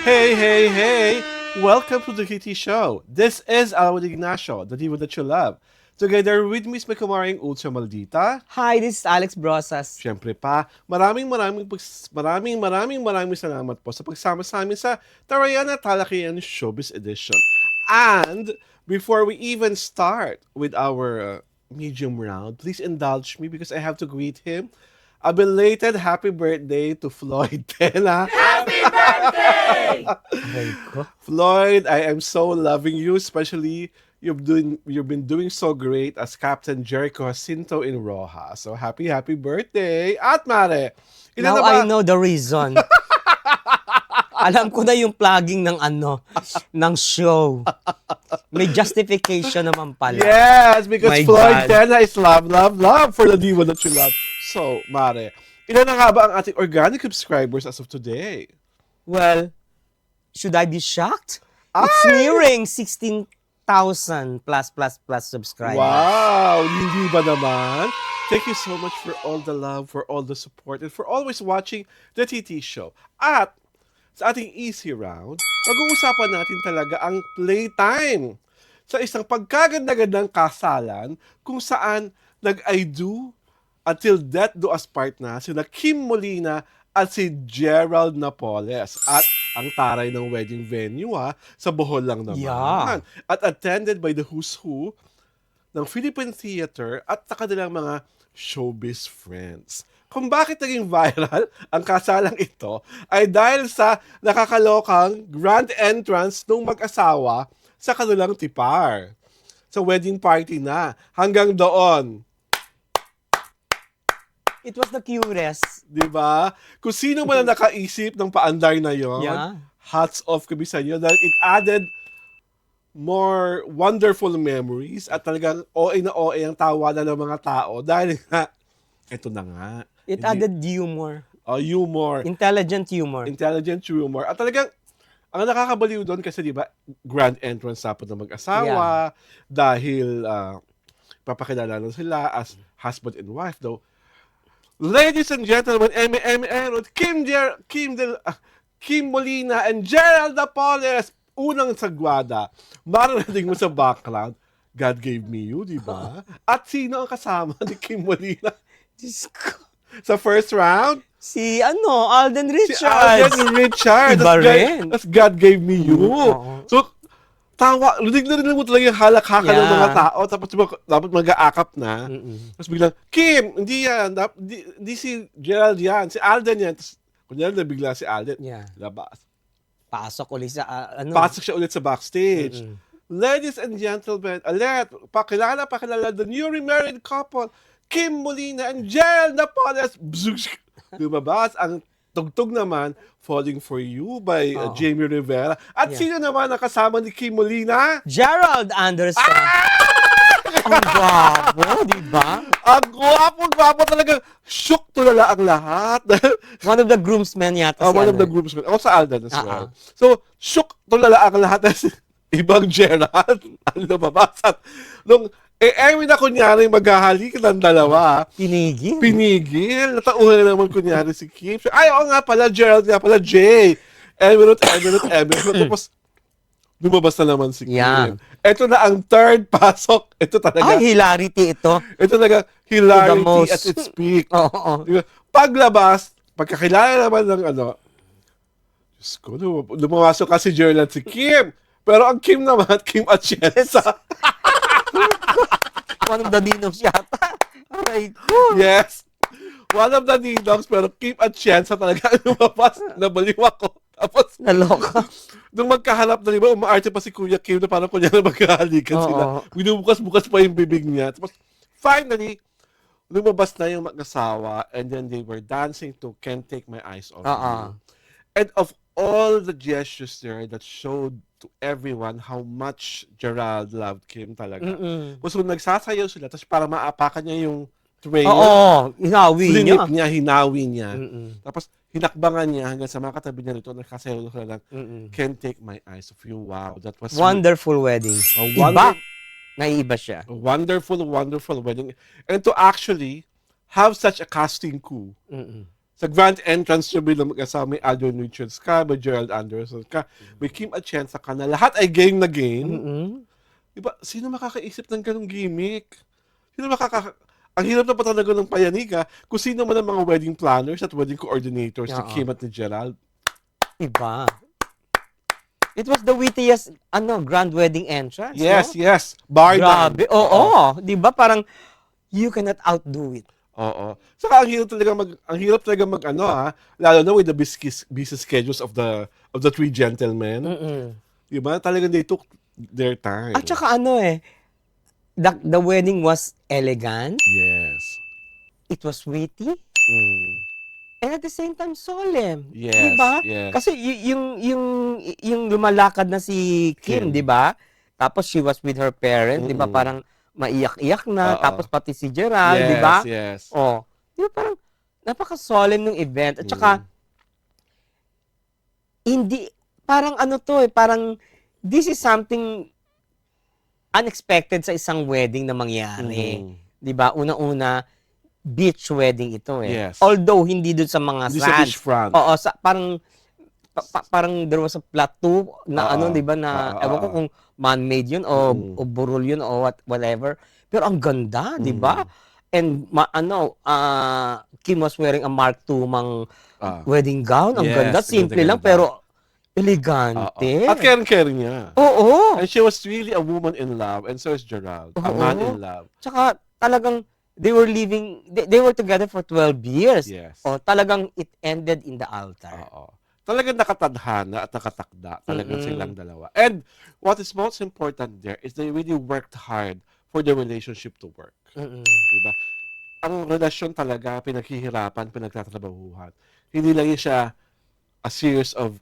Hey, hey, hey! Welcome to the Kitty Show. This is Alwin Ignacio, the diva that you love. Together with Miss Kumaring Ultra Maldita. Hi, this is Alex Brosas. Siyempre pa, maraming salamat po sa pagsama sa amin sa Tarayana Talakian Showbiz Edition. And before we even start with our medium round, please indulge me because I have to greet him. A belated happy birthday to Floyd Tena. Happy birthday! Floyd, I am so loving you, especially you've been doing so great as Captain Jericho Jacinto in Roja. So happy birthday! At Mare, ilan na Now ba? I know the reason. Alam ko na yung plugging ng show. May justification naman pala. Yes, because My Floyd God. Tena is love for the diva that you love. So, Mare, ilan na nga ba ang ating organic subscribers as of today? Well, should I be shocked? It's nearing 16,000 plus subscribers. Wow! Hindi ba naman? Thank you so much for all the love, for all the support, and for always watching the TT Show. At sa ating easy round, pag-uusapan natin talaga ang playtime sa isang pagkaganda-gandang kasalan kung saan nag-I do until death do us part na sina Kim Molina at si Gerald Napoles. At ang taray ng wedding venue sa Bohol lang naman. Yeah. At attended by the who's who ng Philippine Theater at sa kanilang mga showbiz friends. Kung bakit naging viral ang kasalang ito ay dahil sa nakakalokang grand entrance ng mag-asawa sa kanilang tipar. Sa wedding party na. Hanggang doon. It was the cutest. Di ba? Kung sino man ang nakaisip ng paandar na yon, Yeah. hats off kami sa inyo dahil it added more wonderful memories at talagang OA na OA ang tawanan ng mga tao dahil nga, eto na nga. It Hindi- added humor. humor, Intelligent humor. intelligent humor. At talagang, ang nakakabaliw doon kasi di ba, grand entrance sapot ng mag-asawa dahil papakilala na sila as husband and wife though. Ladies and gentlemen, Kim Molina and Gerald Napoles, unang sagwada. Maranating mo sa background, God gave me you, di ba? At sino ang kasama ni Kim Molina Diyos ko. sa first round? Si Alden Si Richards. Alden Richards. Iba That's rin. That's God gave me you. Oo. So, rinig mo talaga yung halak-haka ng Yeah. mga tao, tapos dapat mag-aakap na. Mm-mm. Tapos biglang, Kim, hindi yan. Di si Gerald yan. Si Alden yan. Tapos, kunyari na bigla si Alden. Yeah. Labas. Pasok ulit sa Pasok siya ulit sa backstage. Mm-mm. Ladies and gentlemen, alert! Pakilala the newly married couple, Kim Molina and Gerald Napoles. Lumabas ang tugtog naman, Falling for You by Oo. Jamie Rivera. At Yeah. sino naman ang kasama ni Kim Molina? Gerald Anderson. Ang gwapo, di ba? Ang gwapo talaga. Shook tulala ang lahat. One of the groomsmen yata si One of the Alden. groups. Ako sa Alden as well. Ah, So, shook tulala ang lahat. Ibang Gerald. Ang lumabas. At nung na kunyari maghahalikan ng dalawa, Pinigil. pinigil. Natauhan na naman kunyari si Kim. Ay, oo nga pala, Gerald nga pala, Jay. Emirate. Tapos, lumabas na naman si Kim. Yeah. Ito na ang third pasok. Ito talaga. Ay, hilarity ito. Ito talaga To the hilarity most. at its peak. Oo. Diba? Paglabas, pagkakilala naman ng Diyos ko, lumamasok kasi Gerald si Kim. Pero ang Kim naman, Kim Atienza. One of the ninongs yata. Aray ko. Yes. One of the ninongs, pero Kim Atienza talaga ang lumabas. Nabaliw ako. Tapos, Naloka. nung magkahanap na, di ba, umaarte pa si Kuya Kim na parang kunya na magkahalikan Oo. sila. Binubukas-bukas pa yung bibig niya. Tapos, finally, lumabas na yung mag-asawa and then they were dancing to Can't Take My Eyes Off You. And of all the gestures there that showed to everyone how much Gerald loved Kim talaga. Mm-mm. So, nagsasayaw sila, tapos para maapakan niya yung tray. Oo. Hinawi Linip niya. niya, hinawi niya. Mm-mm. Tapos, hinakbangan niya hanggang sa mga katabi niya rito, nagsasayaw sila ng Mm-mm. Can't Take My Eyes Off You. Wow, that was Wonderful wedding. a Iba. Naiiba siya. wonderful wedding. And to actually have such a casting coup Mm-mm. Sa grand entrance nyo bilang mag-asama, may Aldo Richards ka, may Gerald Anderson ka, may Kim Atienza ka, na lahat ay game na game. Mm-mm. Diba, sino makakaisip ng ganong gimmick? Ang hirap na pa talaga ng payanig, kung sino man ang mga wedding planners at wedding coordinators ni Oo. Kim at ni Gerald. Iba. It was the wittiest grand wedding entrance. Yes, no? yes. Bar Grabe. none. Oo. Di ba? Parang, you cannot outdo it. Oo. Saka ang hirap talaga lalo na with the busy schedules of the three gentlemen. Mm-mm. Di ba? Talagang they took their time. At saka the wedding was elegant. Yes. It was witty. Mm. And at the same time, solemn. Yes, Di ba? yes. Kasi yung lumalakad na si Kim, Kim. di ba? Tapos she was with her parents, di ba? Mm-mm. Parang maiyak-iyak na. Oo. Tapos pati si Gerald, Yes, di ba? yes. Oh. Di ba parang napaka-solemn ng event. At saka, hindi, parang parang this is something unexpected sa isang wedding na mangyari. Mm. Di ba? Una-una, beach wedding ito eh. Yes. Although hindi doon sa mga Hindi sa sands. beachfront. Oo, parang there was a plateau na Oo. di ba na Oo, ewan ko oo. kung man-made yun o burol yun o whatever. Pero ang ganda, di ba? And Kim was wearing a Mark II Ah. wedding gown. Ang Yes, ganda, simple lang ganda. pero Oo. elegante. At caring niya. Oo. And she was really a woman in love, and so is Gerald. A Oo. man in love. Tsaka talagang they were together for 12 years. Yes. O talagang it ended in the altar. Oo. Talagang nakatadhana at nakatakda talagang Mm-mm. silang dalawa. And what is most important there is they really worked hard for the relationship to work. Mm-mm. Diba? Ang relasyon talaga, pinaghihirapan, pinagtatrabahuhan. Hindi lang yun siya a series of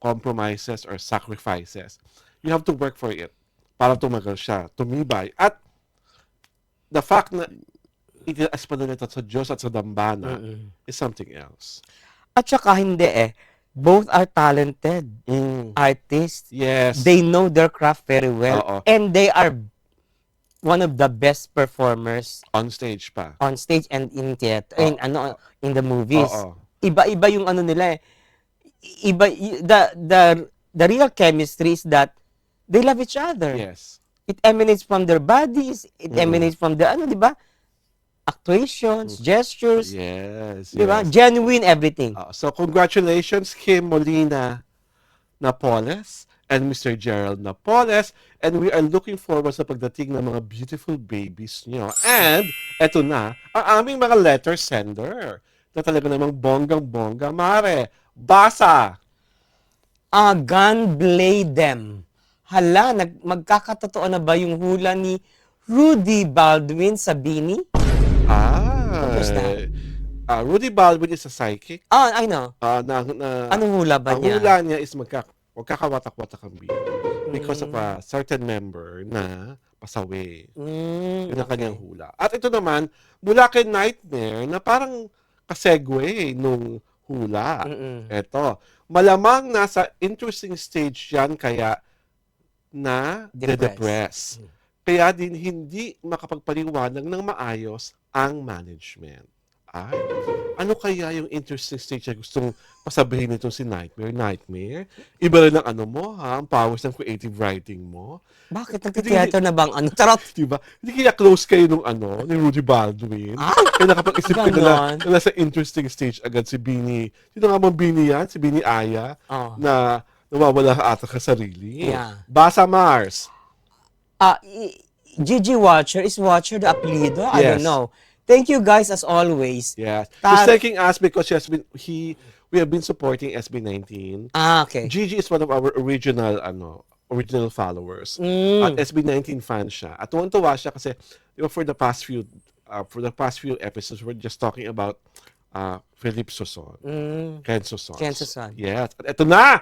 compromises or sacrifices. You have to work for it para tumagal siya, tumibay. At the fact na itinaas pa nila ito sa Diyos at sa dambana Mm-mm. is something else. At saka hindi both are talented artists. Yes. They know their craft very well. Oo. And they are one of the best performers On stage pa. on stage and in theater, Oo. in the movies. Oo. Iba-iba yung nila the real chemistry is that they love each other. Yes. It emanates from their bodies, it emanates from the di ba? Actuations, gestures, Yes. di ba? yes. Genuine everything. So congratulations Kim Molina Napoles and Mr. Gerald Napoles, and we are looking forward sa pagdating ng mga beautiful babies nyo. And eto na ang aming mga letter sender na talaga namang bonggang-bongga. Mare, basa! God blade them. Hala, magkakatotoo na ba yung hula ni Rudy Baldwin sa Bini? Who's that? Rudy Baldwin is a psychic. I know. Anong hula ba Ang niya? hula niya is magkakawatak-watak ang bini because of a certain member na pasawi. Yun ang kanyang hula. At ito naman, mula kay Nightmare na parang kasegue nung hula. Ito, malamang nasa interesting stage yan kaya na de-depress. Kaya din hindi makapagpaliwanag ng maayos ang management. Ay, ano kaya yung interesting stage na gustong pasabihin nito si Nightmare? Nightmare? Iba rin ang mo, ang powers ng creative writing mo. Bakit? Nagtitheater na bang Charot! Diba? Hindi kaya close kayo nung ni Rudy Baldwin. Kaya nakapag-isip ka ganon. na nasa interesting stage agad si Bini. Sino nga bang Bini yan? Si Bini Aya? Oh. Na nawawala ata ka sarili. Yeah. Basa Mars. Gigi Watcher, is Watcher the apelido? I Yes. don't know. Thank you guys as always. Yes. Ta- He's thanking us because we have been supporting SB19. Okay. Gigi is one of our original followers. At SB19 fan siya. At tuwan-tuwa siya kasi for the past few episodes we're just talking about Philip Soson. Ken Soson. Ken Soson. Yes. At eto na!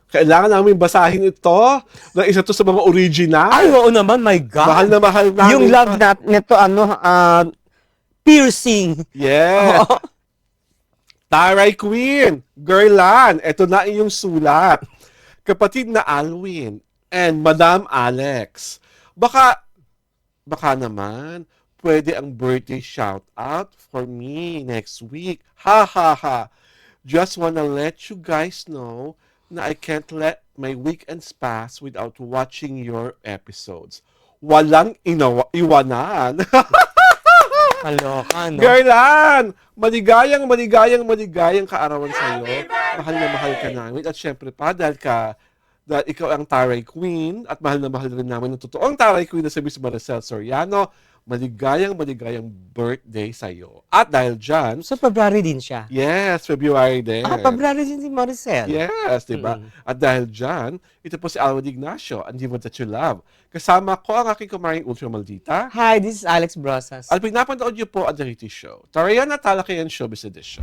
Kailangan namin basahin ito na isa to sa mga original. Ay, oo naman, my God. Mahal na mahal namin. Yung love nito, piercing. Yes. Taray Queen, Girlan, eto na iyong sulat. Kapatid na Alwin and Madam Alex. Baka naman, pwede ang birthday shout out for me next week. Ha ha ha. Just wanna let you guys know na I can't let my weekends pass without watching your episodes. Walang iwanan. Kaloka, no? Garland! Maligayang kaarawan sa'yo. Mahal na mahal ka namin. At syempre pa, dahil ikaw ang Taray Queen at mahal na mahal rin namin ng totoong Taray Queen na si Miss Maricel Soriano, maligayang birthday sa'yo. At dahil dyan, So, February din siya. yes, February din. February din si Maricel. Yes, di ba? At dahil dyan, ito po si Alwin Ignacio, and Diva That You Love. Kasama ko ang aking kumaring Ultra Maldita. Hi, this is Alex Brosas. At pinapanood niyo po ang The Reality Show, Tarayan at Talakayan Showbiz Edition.